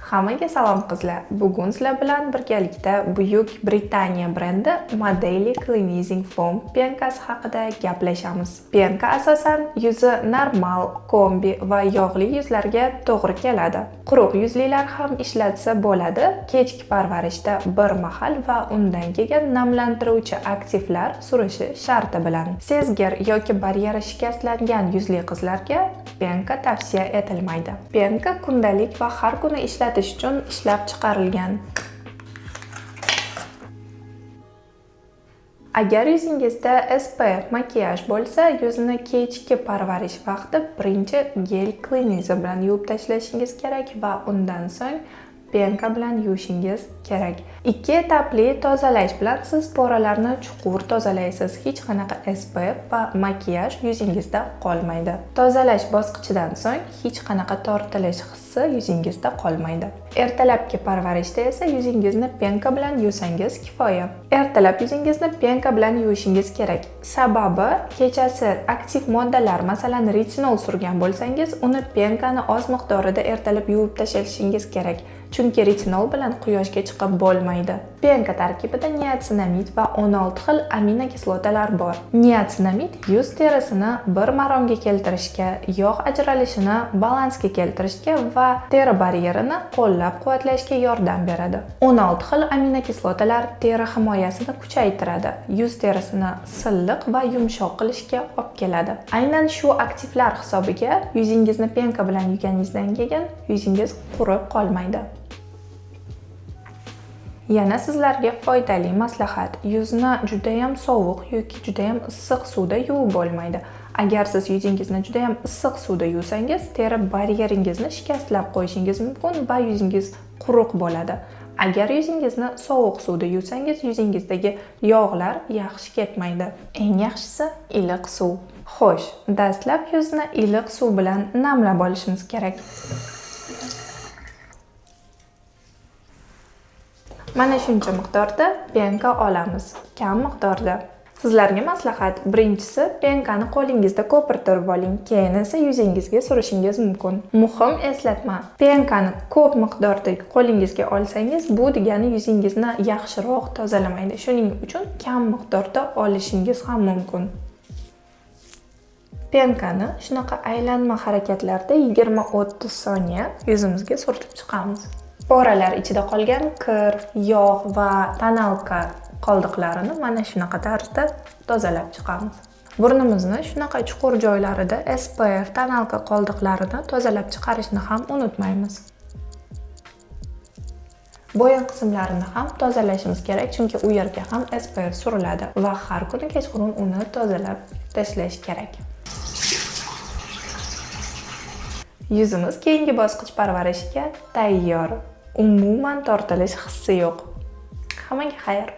Hammaga salom qizlar. Bugun sizlar bilan birgalikda Buyuk Britaniya brendi Modeli Cleansing Foam penkasi haqida gaplashamiz. Penka asosan yuzi normal, kombi va yog'li yuzlarga to'g'ri keladi. Quruq yuzlilar ham ishlatsa bo'ladi. Kechki parvarishda bir mahal va undan keyin namlantiruvchi aktivlar surishi sharti bilan. Sezgir yoki baryeri shikastlangan yuzli qizlarga penka tavsiya etilmaydi. Penka kundalik va har kuni ishlatish uchun ishlab chiqarilgan. Agar yuzingizda SPF makiyaj bo'lsa, yuzni kechki parvarish vaqti birinchi gel cleanser bilan yuvib tashlashingiz kerak va undan so'ng penka bilan yuvishingiz kerak. 2 etapli tozalash bilan siz poralarni chuqur tozalaysiz. Hech qanaqa SPF va makiyaj yuzingizda qolmaydi. Tozalash bosqichidan so'ng hech qanaqa tortilish hissi yuzingizda qolmaydi. Ertalabki parvarishda esa yuzingizni penka bilan yuvsangiz kifoya. Ertalab yuzingizni penka bilan yuvishingiz kerak. Sababi kechasi aktiv moddalar, masalan, retinol surgan bo'lsangiz, uni penkani oz miqdorida ertalab yuvib tashlashingiz kerak. Chunki retinol bilan quyoshga chiqib bo'lmaydi. Penka tarkibida niasinamid va 16 xil aminokislotalar bor. Niasinamid yuz terisini bir maromga keltirishga, yog' ajralishini balansga keltirishga va teri baryerini qo'llab-quvvatlashga yordam beradi. 16 xil aminokislotalar teri himoyasini kuchaytiradi, yuz terisini silliq va yumshoq qilishga olib keladi. Aynan shu aktivlar hisobiga yuzingizni penka bilan yuvganingizdan keyin yuzingiz qurib qolmaydi. Yana sizlarga foydali maslahat. Yuzni juda ham sovuq yoki juda ham issiq suvda yuvib bo'lmaydi. Agar siz yuzingizni juda ham issiq suvda yuvsangiz, teri baryeringizni shikastlab qo'yishingiz mumkin va yuzingiz quruq bo'ladi. Agar yuzingizni sovuq suvda yuvsangiz, yuzingizdagi yog'lar yaxshi ketmaydi. Eng yaxshisi iliq suv. Xo'sh, dastlab yuzni iliq suv bilan namlab olishimiz kerak. Mana shuncha miqdorda penka olamiz, kam miqdorda. Sizlarga maslahat: birinchisi, penkani qo'lingizda ko'pirtirib oling, keyin esa yuzingizga surishingiz mumkin. Muhim eslatma: penkani ko'p miqdorda qo'lingizga olsangiz, bu degani yuzingizni yaxshiroq tozalamaydi. Shuning uchun kam miqdorda olishingiz ham mumkin. Penkani shunaqa aylanma harakatlarda 20-30 soniya yuzimizga surtib chiqamiz. Poralar ichida qolgan kir, yog' va tonalka qoldiqlarini mana shunaqa tarzda tozalab chiqamiz. Burnimizni shunaqa chuqur joylarida SPF tonalka qoldiqlarini tozalab chiqarishni ham unutmaymiz. Bo'yin qismlarini ham tozalashimiz kerak, chunki u yerga ham SPF suriladi va har kuni kechqurun uni tozalab tashlash kerak. Yuzimiz keyingi bosqich parvarishiga tayyor. Umuman tortilish hissi yo'q. Hammaga xayr.